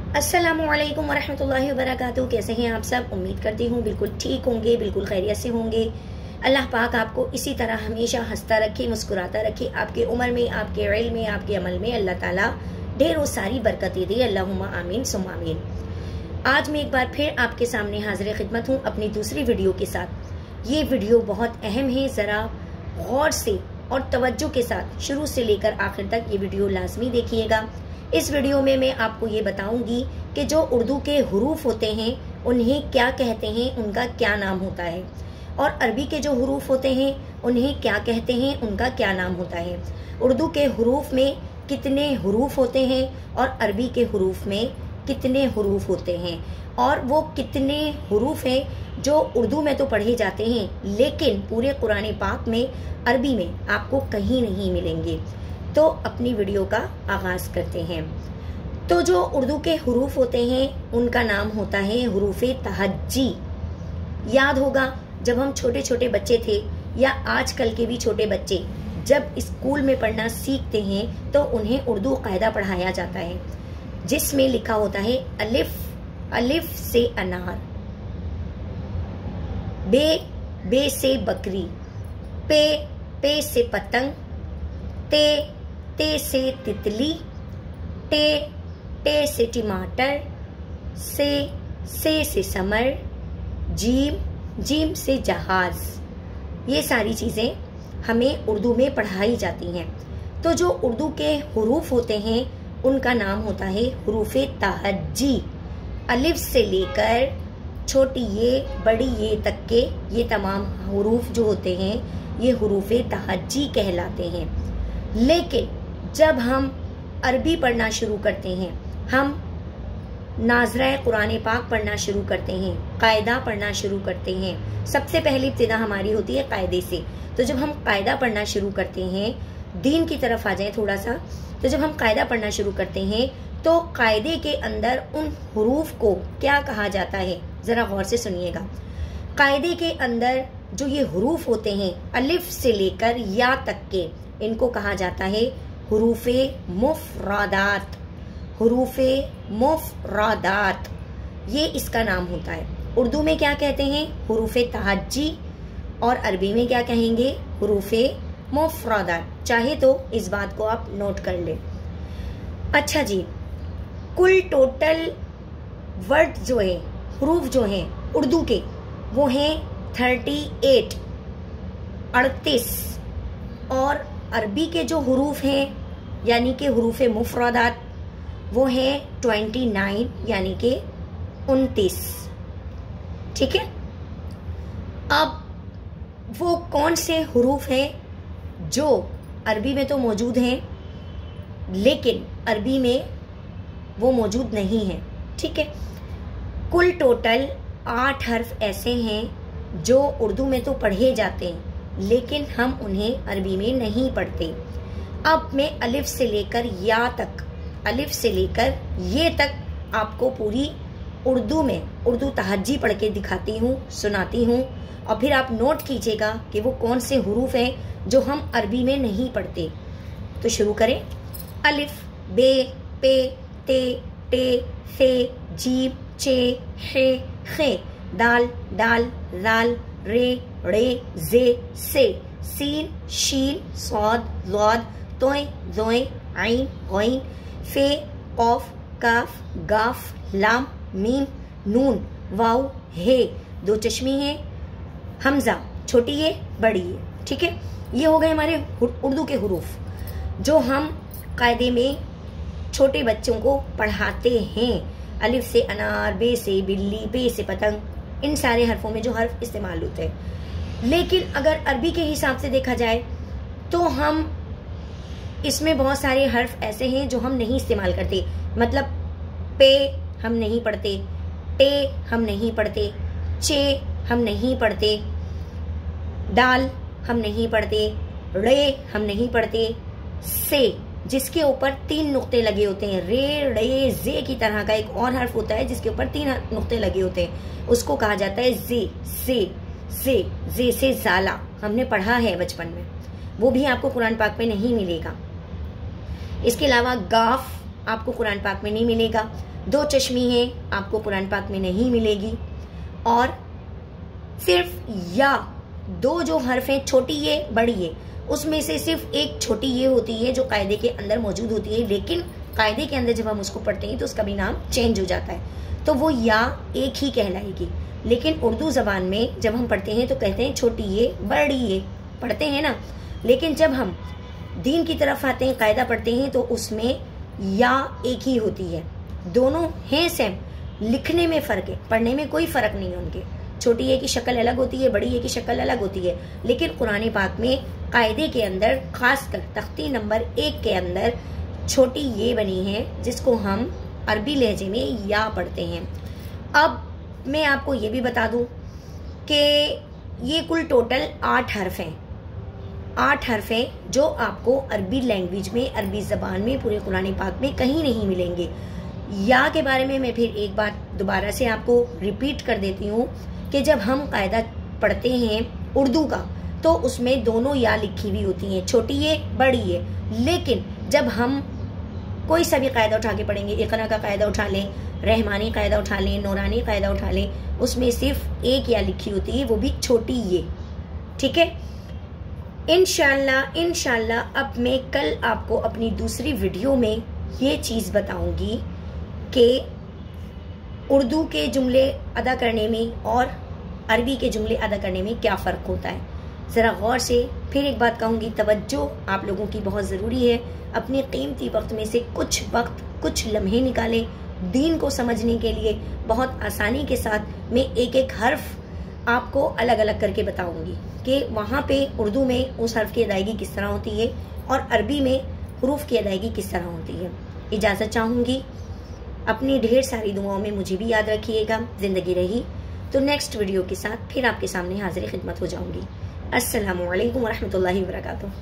अस्सलामुअलैकुम वरहमतुल्लाहि वबरकातुहू। कैसे हैं आप सब? उम्मीद करती हूँ बिल्कुल ठीक होंगे, बिल्कुल खैरियत से होंगे। अल्लाह पाक आपको इसी तरह हमेशा हंसता रखे, मुस्कुराता रखे, आपके उम्र में, आपके इल्म में, आपके अमल में अल्लाह ताला ढेरों सारी बरकतें दे। अल्लाहुम्मा आमीन सुम्मा आमीन। आज मैं एक बार फिर आपके सामने हाजिर खिदमत हूँ अपनी दूसरी वीडियो के साथ। ये वीडियो बहुत अहम है, ज़रा गौर से और तवज्जो के साथ शुरू से लेकर आखिर तक ये वीडियो लाजमी देखिएगा। इस वीडियो में मैं आपको ये बताऊंगी कि जो उर्दू के हुरूफ होते हैं उन्हें क्या कहते हैं, उनका क्या नाम होता है, और अरबी के जो हुरूफ होते हैं उन्हें क्या कहते हैं, उनका क्या नाम होता है। उर्दू के हुरूफ में कितने हुरूफ होते हैं और अरबी के हुरूफ में कितने हुरूफ होते हैं, और वो कितने हुरूफ हैं जो उर्दू में तो पढ़े जाते हैं लेकिन पूरे कुरान पाक में अरबी में आपको कहीं नहीं मिलेंगे। तो अपनी वीडियो का आगाज करते हैं। तो जो उर्दू के हुरूफ होते हैं उनका नाम होता है हुरूफे तहज्जी। याद होगा जब हम छोटे छोटे बच्चे थे या आजकल के भी छोटे बच्चे जब स्कूल में पढ़ना सीखते हैं तो उन्हें उर्दू कायदा पढ़ाया जाता है जिसमें लिखा होता है अलिफ, अलिफ से अनार, बे से बकरी, पे से पतंग, ते से तितली, टे से टमाटर, से समर, जीम से जहाज। ये सारी चीजें हमें उर्दू में पढ़ाई जाती हैं। तो जो उर्दू के हुरूफ होते हैं उनका नाम होता है हुरूफे तहज्जी। अलिफ से लेकर छोटी ये बड़ी ये तक के ये तमाम हुरूफ जो होते हैं ये हुरूफे तहज्जी कहलाते हैं। लेकिन जब हम अरबी पढ़ना शुरू करते हैं, हम नाज़रा कुरान पाक पढ़ना शुरू करते हैं, कायदा पढ़ना शुरू करते हैं, सबसे पहली इब्तिदा हमारी होती है कायदे से। तो जब हम कायदा पढ़ना शुरू करते हैं, दीन की तरफ आ जाए थोड़ा सा, तो जब हम कायदा पढ़ना शुरू करते हैं तो कायदे के अंदर उन हुरूफ को क्या कहा जाता है, जरा गौर से सुनिएगा। कायदे के अंदर जो ये हुरूफ होते हैं अलिफ से लेकर या तक के, इनको कहा जाता है हुरूफे मुफरादात। हुरूफे मुफरादात ये इसका नाम होता है। उर्दू में क्या कहते हैं? हुरूफे तहज्जी, और अरबी में क्या कहेंगे? हुरूफे मुफरादात। चाहे तो इस बात को आप नोट कर लें। अच्छा जी, कुल टोटल वर्ड जो है, हुरूफ जो हैं उर्दू के, वो हैं 38, 38, और अरबी के जो हुरूफ हैं यानी कि हुरूफ मुफरादात वो हैं 29 यानी कि 29। ठीक है। अब वो कौन से हुरूफ हैं जो अरबी में तो मौजूद हैं लेकिन अरबी में वो मौजूद नहीं हैं? ठीक है। कुल टोटल 8 हर्फ ऐसे हैं जो उर्दू में तो पढ़े जाते हैं लेकिन हम उन्हें अरबी में नहीं पढ़ते। अब मैं अलिफ से लेकर या तक, अलिफ से लेकर ये तक आपको पूरी उर्दू में उर्दू तहज्जी पढ़ के दिखाती हूँ, सुनाती हूँ, और फिर आप नोट कीजिएगा कि वो कौन से हुरूफ हैं जो हम अरबी में नहीं पढ़ते। तो शुरू करें। अलिफ, बे, पे, ते, से, जीम, चे, हे, खे, दाल, राल, रे, जे, से, सीन, शीन, सौद, लौद, तोय, जोय, आइन, गोइन, फे, कौफ, काफ, गाफ, लाम, मीम, नून, वाव, हे, दो चश्मी है, हमजा, छोटी है बड़ी है। ठीक है। ये हो गए हमारे उर्दू के हुरूफ जो हम कायदे में छोटे बच्चों को पढ़ाते हैं। अलिफ से अनार, बे से बिल्ली, पे से पतंग, इन सारे हरफों में जो हर्फ इस्तेमाल होते हैं। लेकिन अगर अरबी के हिसाब से देखा जाए तो हम इसमें बहुत सारे हर्फ ऐसे हैं जो हम नहीं इस्तेमाल करते। मतलब पे हम नहीं पढ़ते, टे हम नहीं पढ़ते, चे हम नहीं पढ़ते, दाल हम नहीं पढ़ते, रे हम नहीं पढ़ते, से जिसके ऊपर 3 नुक्ते लगे होते हैं, रे, जे की तरह का एक और हर्फ होता है जिसके ऊपर 3 नुक्ते लगे होते हैं, उसको कहा जाता है जे से जाला। हमने पढ़ा है बचपन में, वो भी आपको कुरान पाक में नहीं मिलेगा। इसके अलावा गाफ आपको कुरान पाक में नहीं मिलेगा। दो चश्मी है आपको कुरान पाक में नहीं मिलेगी। और सिर्फ या दो जो हर्फ हैं, छोटी ये बड़ी ये, उसमें से सिर्फ एक छोटी ये होती है जो कायदे के अंदर मौजूद होती है, लेकिन कायदे के अंदर जब हम उसको पढ़ते हैं तो उसका भी नाम चेंज हो जाता है, तो वो या एक ही कहलाएगी। लेकिन उर्दू ज़बान में जब हम पढ़ते हैं तो कहते हैं छोटी ये बड़ी ये, पढ़ते हैं ना। लेकिन जब हम दीन की तरफ आते हैं, कायदा पढ़ते हैं, तो उसमें या एक ही होती है। दोनों हैं सेम, लिखने में फ़र्क है, पढ़ने में कोई फ़र्क नहीं है उनके। छोटी ये की शक्ल अलग होती है, बड़ी ये की शक्ल अलग होती है, लेकिन कुरान पाक में कायदे के अंदर खासकर तख्ती नंबर 1 के अंदर छोटी ये बनी है, जिसको हम अरबी लहजे में या पढ़ते हैं। अब मैं आपको ये भी बता दूं कि ये कुल टोटल 8 हर्फ हैं। 8 हर्फ हैं जो आपको अरबी लैंग्वेज में, अरबी ज़बान में, पूरे कुरान पाक में कहीं नहीं मिलेंगे। या के बारे में मैं फिर एक बार दोबारा से आपको रिपीट कर देती हूँ कि जब हम कायदा पढ़ते हैं उर्दू का तो उसमें दोनों या लिखी हुई होती हैं, छोटी ये बड़ी ये। लेकिन जब हम कोई सा भी कायदा उठा के पढ़ेंगे, इक़रा का कायदा उठा लें, रहमानी कायदा उठा लें, नूरानी कायदा उठा लें, उसमें सिर्फ एक या लिखी होती है, वो भी छोटी ये। ठीक है, इंशाल्लाह अब मैं कल आपको अपनी दूसरी वीडियो में ये चीज़ बताऊंगी कि उर्दू के जुमले अदा करने में और अरबी के जुमले अदा करने में क्या फ़र्क होता है। ज़रा गौर से फिर एक बात कहूँगी, तवज्जो आप लोगों की बहुत ज़रूरी है। अपने कीमती वक्त में से कुछ वक्त, कुछ लम्हे निकालें दीन को समझने के लिए। बहुत आसानी के साथ मैं एक एक हर्फ आपको अलग अलग करके बताऊंगी कि वहाँ पे उर्दू में उस हर्फ की अदायगी किस तरह होती है और अरबी में हुरूफ की अदायगी किस तरह होती है। इजाज़त चाहूँगी, अपनी ढेर सारी दुआओं में मुझे भी याद रखिएगा। ज़िंदगी रही तो नेक्स्ट वीडियो के साथ फिर आपके सामने हाजिर खिदमत हो जाऊँगी। अस्सलामु अलैकुम वरहमतुल्लाहि वबरकातुहू।